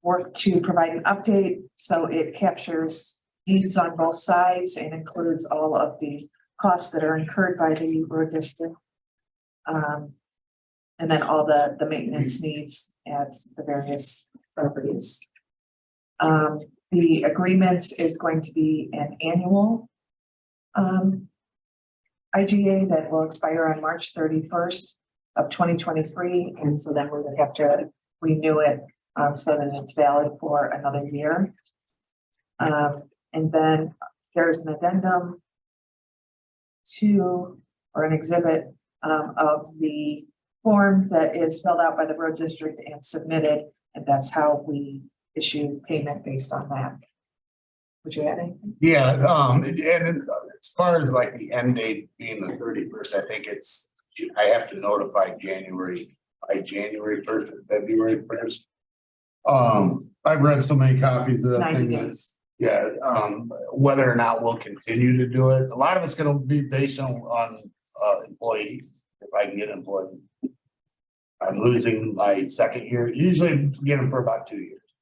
work to provide an update so it captures needs on both sides and includes all of the costs that are incurred by the road district. And then all the maintenance needs at the various properties. The agreement is going to be an annual IGA that will expire on March 31st of 2023. And so then we would have to renew it so that it's valid for another year. And then there's an addendum to, or an exhibit of the form that is filled out by the road district and submitted, and that's how we issue payment based on that. Would you add anything? Yeah, and as far as like the end date being the 31st, I think it's, I have to notify January 1st or February 1st. I've read so many copies of that 90 thing. days. Yeah, whether or not we'll continue to do it, a lot of it's gonna be based on employees, if I can get employees. I'm losing my second year, usually get them for about 2 years.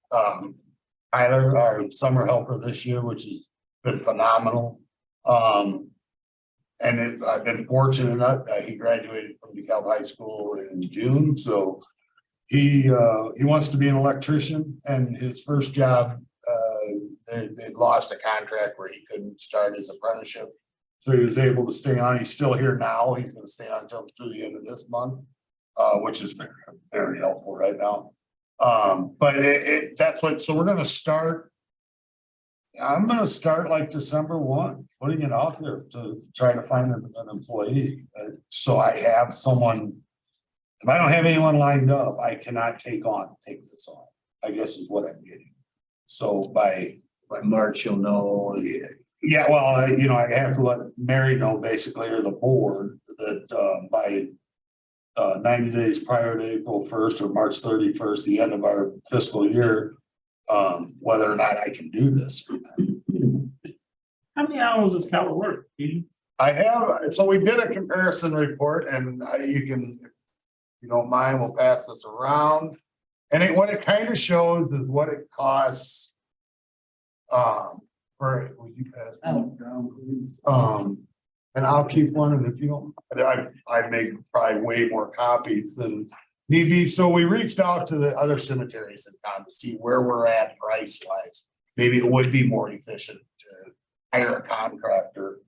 Tyler, our summer helper this year, which has been phenomenal. And I've been fortunate enough, he graduated from DeKalb High School in June, so he wants to be an electrician, and his first job, they lost a contract where he couldn't start his apprenticeship. So he was able to stay on. He's still here now. He's gonna stay on until through the end of this month, which is very, very helpful right now. But that's what, so we're gonna start. I'm gonna start like December 1, putting it out there to try to find an employee. So I have someone, if I don't have anyone lined up, I cannot take this on, I guess is what I'm getting. So by March, you'll know. yeah, well, I have to let Mary know basically, or the board, that by 90 days prior to April 1st or March 31st, the end of our fiscal year, whether or not I can do this or not. How many hours does Calvin work? I have, so we did a comparison report, and you can, if you don't mind, we'll pass this around. And what it kind of shows is what it costs. Would you pass that down, please? And I'll keep one, and if you don't, I make probably way more copies than need be. So we reached out to the other cemeteries in town to see where we're at price wise. Maybe it would be more efficient to hire a contractor.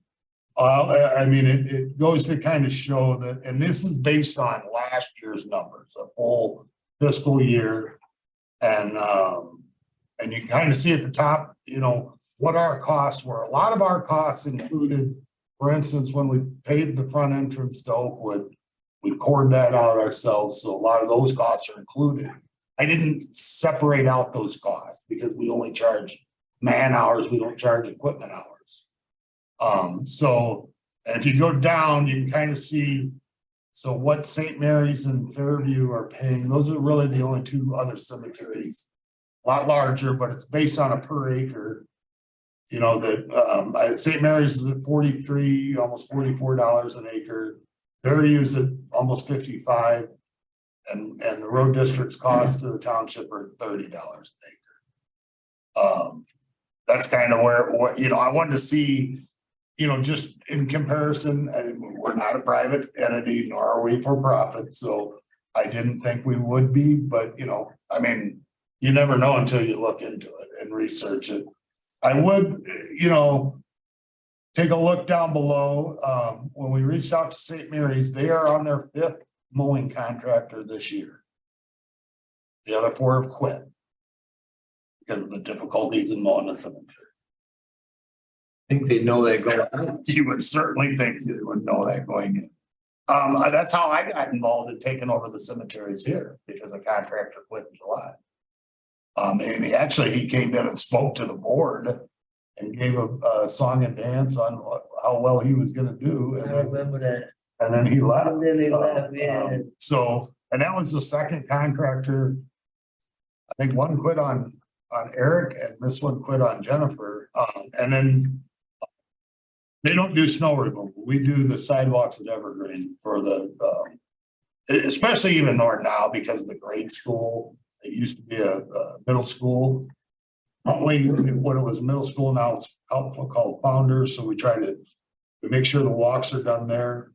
I mean, it goes to kind of show that, and this is based on last year's numbers, a full fiscal year. And you can kind of see at the top, what our costs were. A lot of our costs included, for instance, when we paved the front entrance to Oakwood, we poured that out ourselves. So a lot of those costs are included. I didn't separate out those costs because we only charge man hours. We don't charge equipment hours. So, and if you go down, you can kind of see So what St. Mary's and Fairview are paying, those are really the only two other cemeteries. A lot larger, but it's based on a per acre. You know, that St. Mary's is at 43, almost $44 an acre. Fairview's at almost 55. And the road district's cost to the township are $30 an acre. That's kind of where, what, you know, I wanted to see, you know, just in comparison, and we're not a private entity, nor are we for profit, so I didn't think we would be, but you know, I mean, you never know until you look into it and research it. I would, you know, take a look down below. When we reached out to St. Mary's, they are on their 5th mowing contractor this year. The other 4 have quit because of the difficulties in mowing the cemetery. I think they know that going. You would certainly think you would know that going in. That's how I got involved in taking over the cemeteries here, because a contractor quit in July. And he came in and spoke to the board and gave a song and dance on how well he was gonna do. I remember that. And then he left. And then they left, yeah. So, and that was the second contractor. I think one quit on Eric and this one quit on Jennifer. And then they don't do snow removal. We do the sidewalks at Evergreen for the, especially even north now because of the grade school. It used to be a middle school. Only when it was middle school, now it's called Founders. So we try to make sure the walks are done there.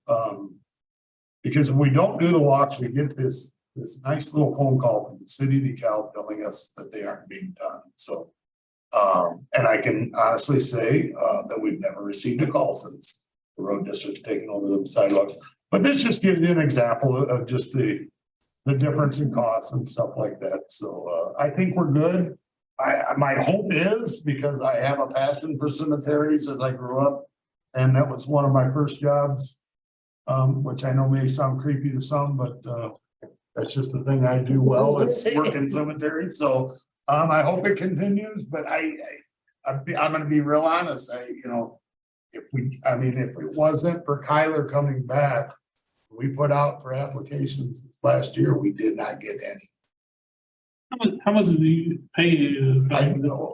Because if we don't do the walks, we get this nice little phone call from the city of DeKalb telling us that they aren't being done. So, and I can honestly say that we've never received a call since the road district's taken over the sidewalks. But this just gives you an example of just the difference in costs and stuff like that. So I think we're good. My hope is, because I have a passion for cemeteries as I grew up, and that was one of my first jobs, which I know may sound creepy to some, but that's just the thing I do well, is work in cemeteries. So I hope it continues, but I'm gonna be real honest. If it wasn't for Kyler coming back, we put out for applications last year, we did not get any. How much do you pay?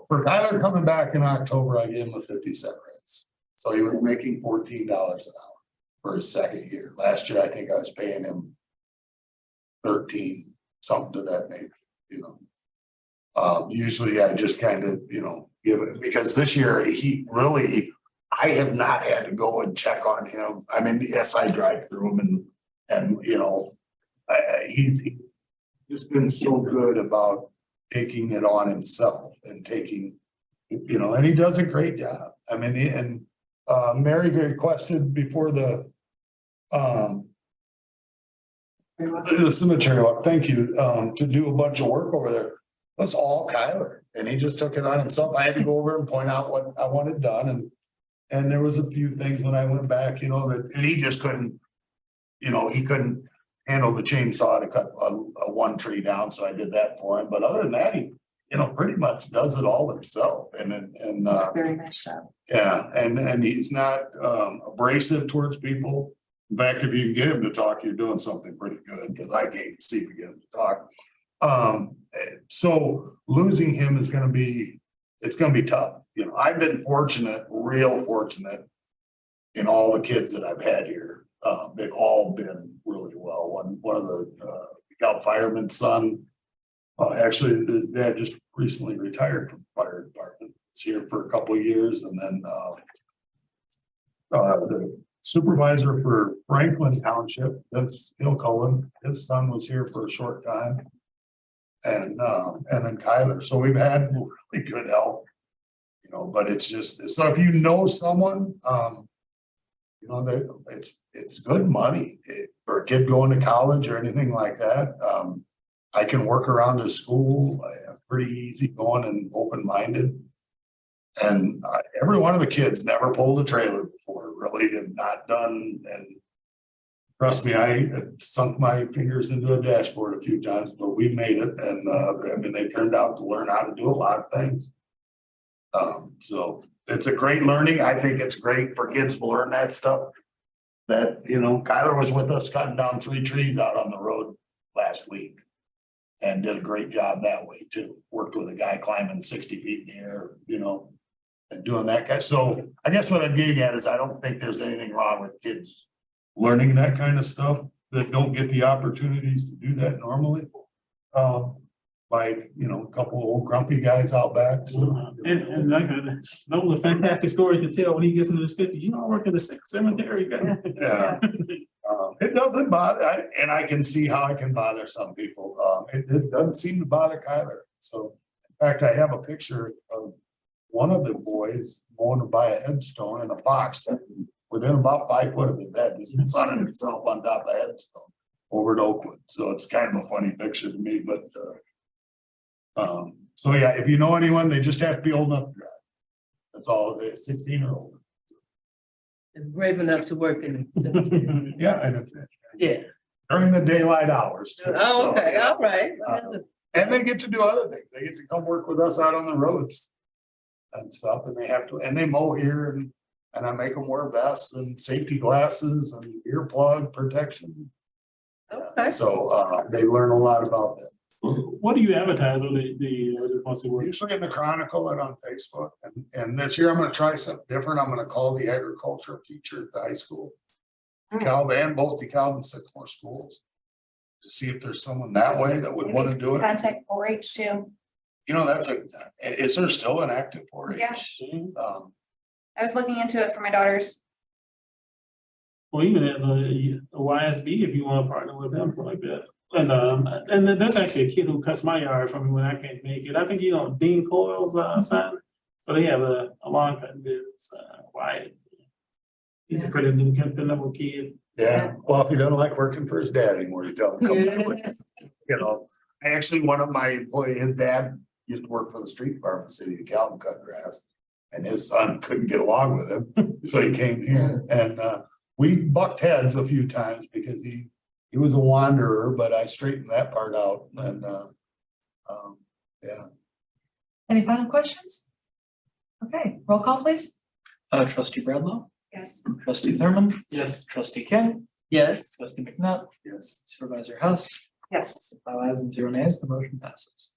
For Kyler coming back in October, I gave him a 50-cent raise. So he was making $14 an hour for his second year. Last year, I think I was paying him 13, something to that nature, usually I just kind of, give it, because this year I have not had to go and check on him. I mean, yes, I drive through him and he's just been so good about taking it on himself and taking, and he does a great job. I mean, Mary requested before the cemetery, thank you, to do a bunch of work over there. That's all Kyler, and he just took it on himself. I had to go over and point out what I wanted done, and there was a few things when I went back, and he just couldn't, he couldn't handle the chainsaw to cut a one tree down, so I did that for him. But other than that, he, pretty much does it all himself, and Very nice job. yeah, and he's not abrasive towards people. In fact, if you can get him to talk, you're doing something pretty good, because I can't see to get him to talk. So losing him is going to be, it's going to be tough. I've been fortunate, real fortunate in all the kids that I've had here. They've all been really well. One of the DeKalb fireman's son, actually his dad just recently retired from the fire department. It's here for a couple of years. And then the supervisor for Franklin Township, that's Hill Cullen, his son was here for a short time. And then Kyler. So we've had really good help, but it's just, so if you know someone, it's good money for a kid going to college or anything like that. I can work around his school. I'm pretty easy going and open-minded. And every one of the kids never pulled a trailer before, really have not done. And trust me, I sunk my fingers into a dashboard a few times, but we made it. And they turned out to learn how to do a lot of things. So it's a great learning. I think it's great for kids to learn that stuff. that, you know, Kyler was with us cutting down 3 trees out on the road last week. And did a great job that way too. Worked with a guy climbing 60 feet in the air, you know, and doing that guy. So I guess what I'm getting at is I don't think there's anything wrong with kids learning that kind of stuff that don't get the opportunities to do that normally. By, you know, a couple of old grumpy guys out back. So. And like, those are fantastic stories to tell when he gets into his 50s. You know, I work in the cemetery. Yeah. It doesn't bother, and I can see how it can bother some people. It doesn't seem to bother Kyler. So, in fact, I have a picture of one of the boys going by a headstone in a box within about 5 foot of his head, just sunning himself on top of a headstone over at Oakwood. So it's kind of a funny picture to me, but so yeah, if you know anyone, they just have to be old enough to drive. That's all. They're 16 or older. And brave enough to work in the cemetery. Yeah, and it's Yeah. during the daylight hours. Too. Oh, okay, So, all right. And they get to do other things. They get to come work with us out on the roads and stuff, and they have to, and they mow here and I make them wear vests and safety glasses and earplug protection. Okay. So they learn a lot about that. What do you advertise on the monthly work? Usually in the Chronicle and on Facebook, and this year I'm gonna try something different. I'm gonna call the agriculture teacher at the high school. DeKalb and both DeKalb and Sycamore schools. To see if there's someone that way that would wanna do it. Contact 4-H too. You know, is there still an active 4-H? Yeah. I was looking into it for my daughters. Or even at the YSB, if you want to partner with them for like that. And that's actually a kid who cuts my yard for me when I can't make it. I think, you know, Dean Coyle's son. So they have a lawn cutting business, Wyatt. He's a pretty dependable kid. Yeah, well, if he doesn't like working for his dad anymore, you tell him. Come that way. You know, actually, one of my employees, his dad used to work for the street department, city of DeKalb, cut grass. And his son couldn't get along with him, so he came here and we bucked heads a few times because he was a wanderer, but I straightened that part out and yeah. Any final questions? Okay, roll call, please. Trustee Bradlow, Yes. trustee Thurman, Yes. trustee King, Yes. trustee McNutt. Yes. Supervisor Huss, Yes. 5 ayes and 0 nays, the motion passes.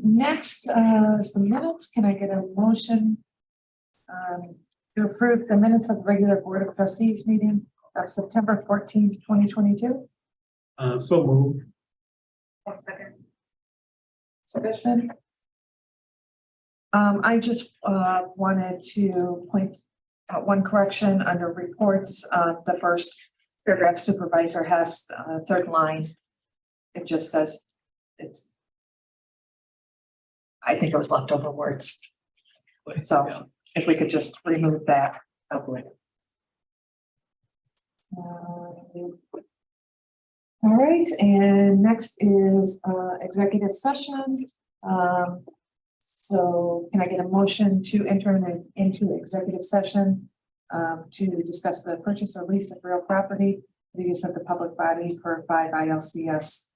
Next, is the minutes. Can I get a motion? To approve the minutes of the regular Board of Trustees meeting of September 14th, 2022. So moved. Sufficient. I just wanted to point out one correction under reports. The first paragraph supervisor has third line. It just says I think it was leftover words. So if we could just remove that. Hopefully. All right, and next is executive session. So can I get a motion to enter into executive session to discuss the purchase or lease of real property, the use of the public body for 5 ILCS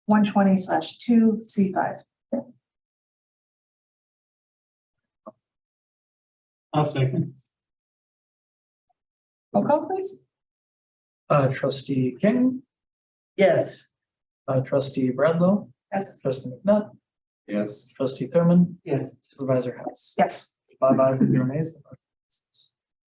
120/2 C5. I'll second. Roll call, please. Trustee King, Yes. trustee Bradlow, Yes. trustee McNutt, Yes. trustee Thurman, Yes. supervisor Huss. Yes. 5 ayes and 0 nays, the motion